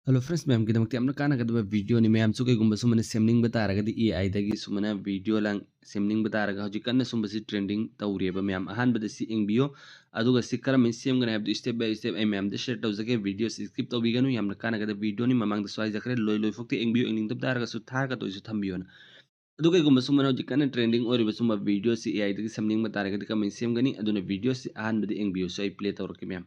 hello friends ma'am गिदमक्ति हमने काना Gadaba video नि मैम सुके गुम्बा सुमने सेमनिंग बता रगदी एआई दगी सुमना वीडियो लांग सेमनिंग बता रगा हजि कन्ना सुमबसी ट्रेंडिंग तौरियबा मैम अहान बदसी इंबियो अदुगा सिकरम सेमगना हैब स्टेप बाय स्टेप ए मैम दे शेयर तौजगे वीडियो स्किप तौबिगनु यामना काना गदा वीडियो नि ममांग द स्वाइ जखरे लोय लोय फोक्ति इंबियो इंगिंग तब दारगा सु थारगा तोइसु थंबियो ना अदुगा गुम्बा सुमना हजि कन्ना ट्रेंडिंग ओरिबा सुमबा वीडियो सि एआई दगी सेमनिंग बता रगदी कमें सेमगनी अदुना वीडियो सि अहान बदे इंबियो सो आई प्ले तौरके मैम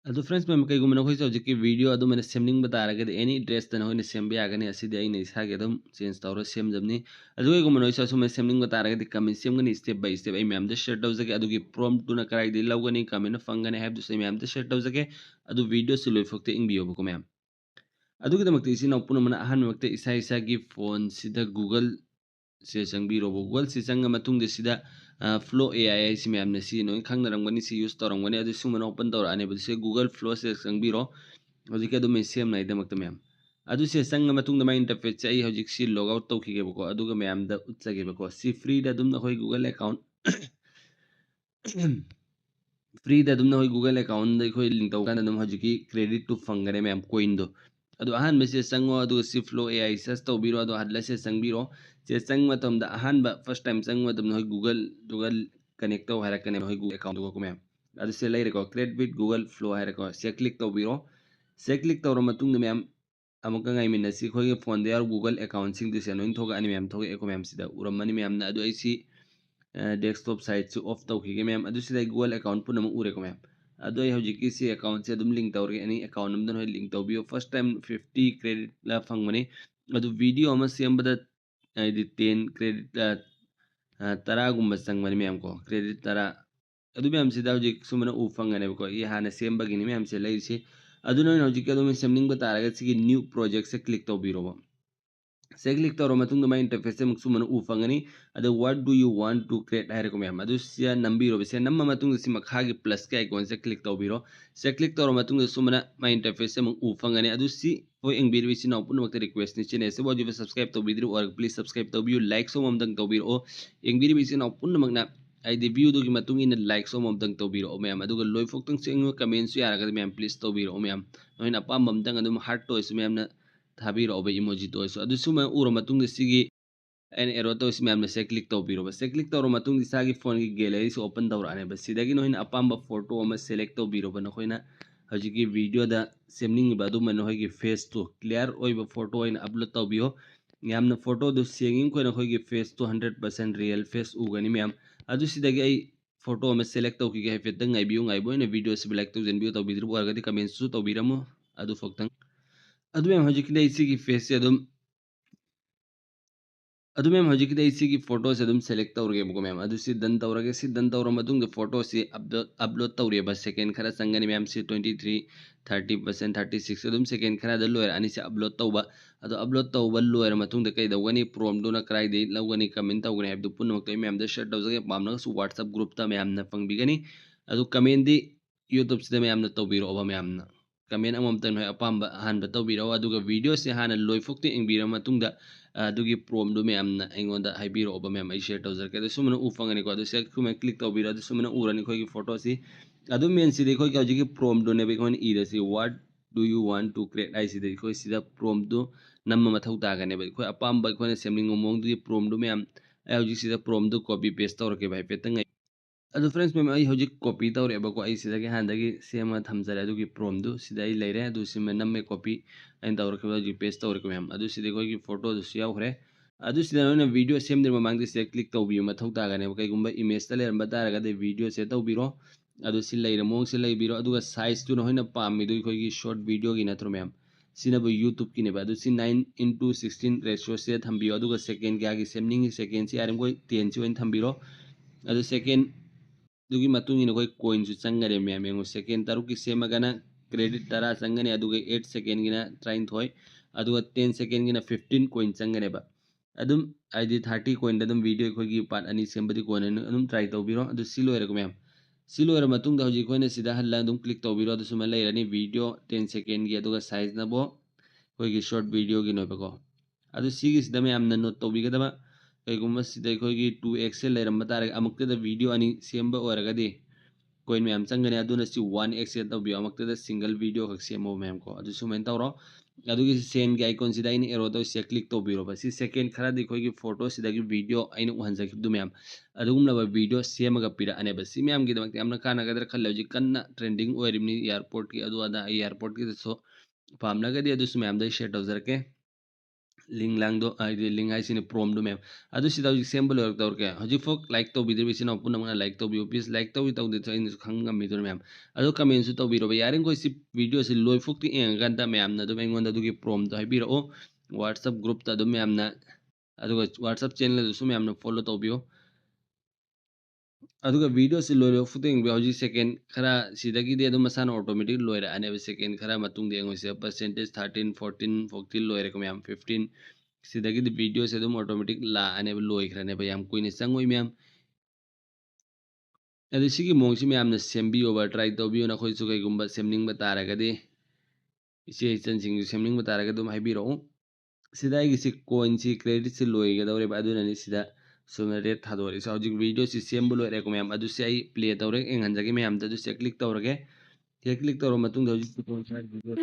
अदु फ्रेंड्स मैं कई गुमना होइसे हजि की वीडियो अदु मैंने सेमनिंग बता रगे एनी ड्रेस तन होइने सेम बे आगने असिदे आई नहीं सागे दम चेंज तौर सेम जबनी अदु कई गुमना होइसे असु मैं सेमनिंग बता रगे कमेंट सेमगनी स्टेप बाय स्टेप आई मैम दे शेयर तौजगे अदु की प्रॉम्प्ट टू ना कराई दे लवगनी कमेंट फंगने हैब दुसे मैम दे शेयर तौजगे अदु वीडियो से लोय फक्ते इंबियो बको मैम अदु की दमक्ते इसी ना पुन मना अहन वक्ते इसा इसा की फोन सिदा गूगल से चंगबीरो गूगल से चंग मतुंग दे सिदा फ्लो एआई से मैम ने सी नो खंगनरंगनी सी यूज तौरंगनी अदु सुमना ओपन तौर आने बदसे गूगल फ्लो से चंगबीरो हौजिक अदु मैं सेम नाइ दमक्ता मैम अदु से संग मतुंग द मा इंटरफेस से आई हौजिक सी लॉग आउट तौखिगे बको अदुगा मैम द उत्सगे बको सी फ्री द दुम होय गूगल अकाउंट फ्री द दुम होय गूगल अकाउंट द होय लिंक तौगा दम हौजिकी क्रेडिट टू फंगरे मैम कोइन दो अदु अहान में से संगो अदु सी फ्लो एआई सस तौबीरो अदु हदला से संगबीरो से संग मतम द अहान बा फर्स्ट टाइम संग मतम होय गूगल कनेक्ट तौ हारकने होय गूगल अकाउंट को मैम अदु से लेरे को क्रेडिट विथ गूगल फ्लो हारको से क्लिक तौबीरो से क्लिक तौर मतुंग मैम अमुक ngai khoi phone de google account sing dise noin thoga ani mem thoga eko mem sida uramani mem na adu isi desktop site su off tau ki mem adu sida google account pu nam ure ko mem adu ai hoji ki si account se dum link tawr ani account nam dan hoi link taw bio first time 50 credit la phang mani adu video ama sem bada di 10 credit la tara gumba sang mani mem ko credit tara adu mem sida hoji sumana u phangane ko ye hana sem bagini mem se lai si aduna hoji ka dum semning bata raga sigi new project se click taw biro से click तौर मतुंग मा interface से मुक्सु मन उफंगनी अद what do you want to create हाइर को मैम अदु सिया नंबीरो से नम्मा मतुंग सि मखा के प्लस के आइकॉन से क्लिक तौबीरो से क्लिक तौर मतुंग सुमना मा इंटरफेस से मुंग उफंगनी अदु सि ओ इंगबीर विसि ना पुन वक्त रिक्वेस्ट नि चेने से बोजु सब्सक्राइब तौबीद्रो और प्लीज सब्सक्राइब तौबियो लाइक सो ममदंग तौबीरो इंगबीर विसि ना पुन मगना आईडी व्यू दुगी मतुंग इन लाइक सो ममदंग तौबीरो मैम अदुगा लोय फोक्तंग से कमेंट सु यारगा मैम प्लीज तौबीरो मैम नोइन अपा ममदंग अदुम हार्ट तो इस मैम ना थाबीरो इमोजी तो इस अदु सुमा उरो मतुंग सिगी एन एरो तो इस मैम से क्लिक तौबीरो से क्लिक तौर मतुंग दिसागी फोन की गैलरी से ओपन तौर आने बस सिदागी नोइन अपाम फोटो अमा सेलेक्ट तौबीरो नखोइना हजिकी वीडियो दा सेमनिंग बादु मन होगी फेस तो क्लियर ओइब फोटो इन अपलोड तौबियो यामना फोटो दु सेंगिंग कोइना होगी फेस तो 100% रियल फेस उगनी मैम अदु सिदागी आई फोटो अमा सेलेक्ट तौकी गे फेत ngaibiyo ngaibo इन वीडियो से लाइक तो जनबियो तौबीद्रो अरगदी कमेंट सु तौबीरमु अदु फोक्तंग अदु मैम हजिकी इसी फेस से अदुम अदु मैम हजिकी इसी की फोटो से अदुम सेलेक्ट तौरगे बको मैम अदु सि डन तौरगे सि डन तौर मतुंग फोटो से अपलोड तौरे बस सेकंड खरा संगनी मैम से 23 30% 36 अदुम सेकंड खरा द लोयर अनि से अपलोड तौबा अदु अपलोड तौबा लोयर मतुंग द कई दवनी प्रॉम्प्ट दुना क्राई दे लवगनी कमेंट तौगने हैब दु पुन वक्त मैम द शेयर तौजगे पामना सु व्हाट्सएप ग्रुप ता मैम न फंगबिगनी अदु कमेंट दी यूट्यूब से मैम न तौबिरो ओबा मैम न कमेंट अमम तन होय अपाम हान ब तौबिरो अदुगा वीडियो से हान लोय फुक्ति इंगबिरा मतुंग द अदुगी प्रॉम दु मैम न एंगोंदा हाइबिरो ओबा मैम आई शेयर तौजरके अदु सुमन उफंगनी को अदु से कुमे क्लिक तौबिरो अदु सुमन उरनी खोई की फोटो सी अदु मेन सी देखो कि हजिकी प्रॉम दु ने बेखोन इ दसी what do you want to create आई सी देखो सिदा प्रॉम दु नम्मा मथौ तागने बे खोई अपाम बा खोने सेमलिंग मोंग दु प्रॉम दु मैम आई हजिक सिदा प्रॉम दु कॉपी पेस्ट तौरके भाई पेतंग अदु फ्रेंड्स मैम आई हजिक कॉपी तौरेबको आई सिदागी हांदगी सेमा थमजरे अदुगी प्रॉम दु सिदा आई लेरे अदु सिमे नम्मे कॉपी एंड तौरके हजिक पेस्ट तौरके मैम अदु सिदे कोई की फोटो दु सिया होरे adu sida noina video semdir mamang de se click tawbi mathau ta gane kai gumba image ta leramba taraga de video se tawbiro adu si leira mong se leibiro aduga size tu noina pammi du khoi gi short video gi natro mem sina bu youtube ki ne ba adu si 9:16 ratio se thambiyo aduga second kya gi semning second si arim koi 10 si oin thambiro adu second dugi matung ina koi coin su changare mem engo second taru ki semagana credit tara changane aduga 8 second gina train thoi aduga 10 second gina 15 coin changane ba adum id 30 coin adum video khoi gi part ani sembadi coin adum try tawbiro adu silo era ko mem silo era matung da hoji khoine sida halla adum click tawbiro adu suma leirani video 10 second gi aduga size na bo khoi gi short video gi no bako adu sigi sida me amna note tawbi ga daba kai gumma sida khoi gi 2x leiramba tare amukte da video ani semba oraga di coin me am changane aduna si 1x ya tawbi amakte da single video khak semo mem ko adu sumen tawro adugi sen gi icon sida ini arrow to se click to biro ba si second khara di khoi gi photo sida gi video aina uhanza ki du mem adugum la video sema ga pira ane ba si mem gi damak amna kana ga der khallo ji kanna trending oirimni airport ki adu ada airport ki so pamna ga di adu sum mem da share browser ke link lang do ai di link ai sini prom do mem adu sida ji symbol work tor ke haji fok like to bidir bisina opun na like to bi please like to bi to de in khang ngam mi do mem adu comment su to biro ba yarin ko si video si loi fok ti en ganda mem na do men gonda du gi prom do hai biro o whatsapp group ta do mem na adu whatsapp channel do su mem na follow to biyo aduga video si loi fok ti bi haji second khara sidagi de adu masana automatic loi ra ane second khara matung de ngoi se percentage 13 14 14 loi ra ko mem 15 sidagi di video se dum automatic la ane loi khra ne ba yam kuine changoi mem adi sigi mong si mem na sembi over try to bi na khoi chu kai gumba semning ba tara ga di ise chen sing semning ba tara ga dum hai bi ro sida gi si coin si credit si loi ga dore ba du na ni sida sumna re tha dore sa hojik video si sembu loi re ko mem adu si ai play tawre eng hanja ge mem ta du se click tawre ge click tawro matung da hojik video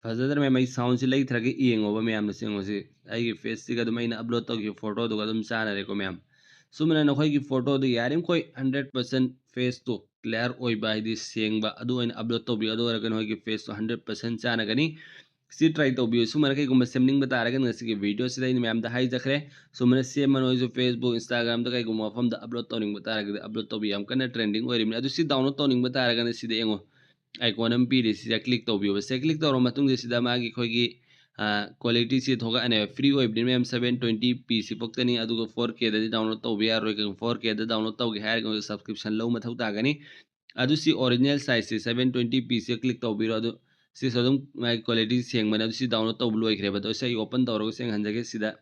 ꯐꯖꯗ꯭ꯔ ꯃꯌꯥꯝ ꯑꯩ ꯁꯥꯎꯟꯁꯤ ꯂꯩꯊꯔꯒ ꯌꯦꯡꯉꯣꯕ ꯃꯌꯥꯝꯅ ꯆꯦꯡꯉꯣꯁꯤ ꯑꯩꯒꯤ ꯐꯦꯁꯁꯤꯒ ꯑꯗꯨꯝ ꯑꯩꯅ upload ꯇꯧꯈꯤꯕ ꯐꯣꯇꯣꯗꯨꯒ ꯑꯗꯨꯝ ꯆꯥꯟꯅꯔꯦꯀꯣ ꯃꯌꯥꯝ ꯁꯨꯃꯥꯏꯅ ꯅꯈꯣꯏꯒꯤ ꯐꯣꯇꯣꯗꯨ ꯌꯥꯔꯤꯃꯈꯣꯏ 100% ꯐꯦꯁꯇꯨ ꯀ꯭ꯂꯤꯌꯥꯔ ꯑꯣꯏꯕ ꯍꯥꯏꯗꯤ ꯁꯦꯡꯕ ꯑꯗꯨ ꯑꯣꯏꯅ ꯑꯞꯂꯣꯗ ꯇꯧꯕꯤꯌꯨ ꯑꯗꯨ ꯑꯣꯏꯔꯒ ꯅꯈꯣꯏꯒꯤ ꯐꯦꯁꯇꯨ 100% ꯆꯥꯟꯅꯒꯅꯤ ꯁꯤ ꯇ꯭ꯔꯥꯏ ꯇꯧꯕꯤꯌꯨ ꯁꯨꯃꯥꯏꯅ ꯀꯩꯒꯨꯝꯕ ꯁꯦꯝꯅꯤꯡꯕ ꯇꯥꯔꯒꯅ ꯉꯁꯤꯒꯤ ꯚꯤꯗꯤꯑꯣꯁꯤꯗ ꯑꯩꯅ ꯃꯌꯥꯝꯗ ꯍꯥꯏꯖꯈ꯭ꯔꯦ ꯁꯨꯃꯥꯏꯅ ꯁꯦꯝꯕ ꯅꯣꯏꯁꯨ ꯐꯦꯁꯕꯨꯛ ꯏꯟꯁꯇꯥꯒ꯭ꯔꯥꯝꯗ ꯀꯩꯒꯨꯝꯕ ꯃꯐꯝꯗ ꯑꯞꯂꯣꯗ ꯇꯧꯅꯤꯡꯕ ꯇꯥꯔꯒꯗꯤ ꯑꯞꯂꯣꯗ ꯇꯧꯕꯤꯌꯨ ꯌꯥꯝ ꯀꯟꯅ ꯇ꯭ꯔꯦꯟꯗꯤꯡ ꯑꯣꯏꯔꯤꯕꯅꯤ ꯑꯗꯨ ꯁꯤ ꯗꯥꯎꯟꯂꯣꯗ ꯇꯧꯅꯤꯡꯕ ꯇꯥꯔꯒꯅ ꯁꯤꯗ ꯌꯦꯡꯉꯣ आइकॉन हम पीरी सिदा क्लिक तौबियो से क्लिक तौर मतुंग सिदा मागी खोगी क्वालिटी से थोगा अने फ्री वेब दिन में 720p सी पक्तनी अदुगो 4K दा डाउनलोड तौबि यार रोय 4K दा डाउनलोड तौगे हायर गो सब्सक्रिप्शन लो मथौ तागनी अदु सी ओरिजिनल साइज से 720p से क्लिक तौबिरो अदु सी सदम मागी क्वालिटी सेंग मन अदु सी डाउनलोड तौब लोइखरे बदो से ओपन तौरगो सेंग हंजगे सिदा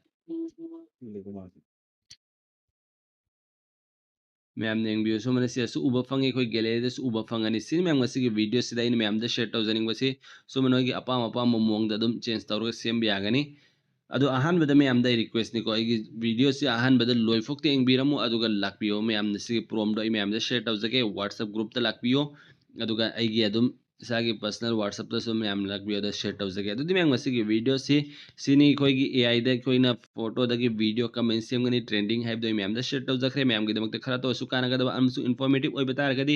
मैम नेंबियो सो मन से उब फंगे कोई गैलरी दस उब फंगनी सिन मैम गसी वीडियो सिदा इन मैम द शेयर तौजनिंग बसी सो मन होगी अपाम अपाम मोंग द दुम चेंज तौरग सेम बियागनी अदो अहान बद मैम द रिक्वेस्ट निको आई वीडियो से अहान बद लोय फोक ते एंगबिरमु अदुगा लाकपियो मैम द सी प्रोम दो मैम द शेयर तौजगे व्हाट्सएप ग्रुप त लाकपियो अदुगा आईगी अदुम इसागी पर्सनल व्हाट्सएप त सो मैम लाकपियो द शेयर तौजगे अदुदि मैम गसी वीडियो से सिनी कोई एआई द कोइना फोटो दगी वीडियो कमेंट सेमगनी ट्रेंडिंग हाइब दो मैम द शेयर तौजखरे मैम गी दमक खरा तो सुकानागदब अमसु इन्फॉर्मेटिव ओइ बतारगदी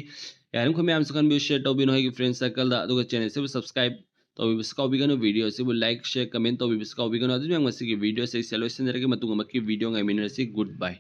यारम खो मैम सुकन भी शेयर तौबिनो है फ्रेंड सर्कल दा अदुगा चैनल से सब्सक्राइब तौबि बिस्काउबिगनो वीडियो से लाइक शेयर कमेंट तौबि बिस्काउबिगनो अदु मैम गसी वीडियो से सॉल्यूशन जरगे मतुंग मक्की वीडियो ngai minasi goodbye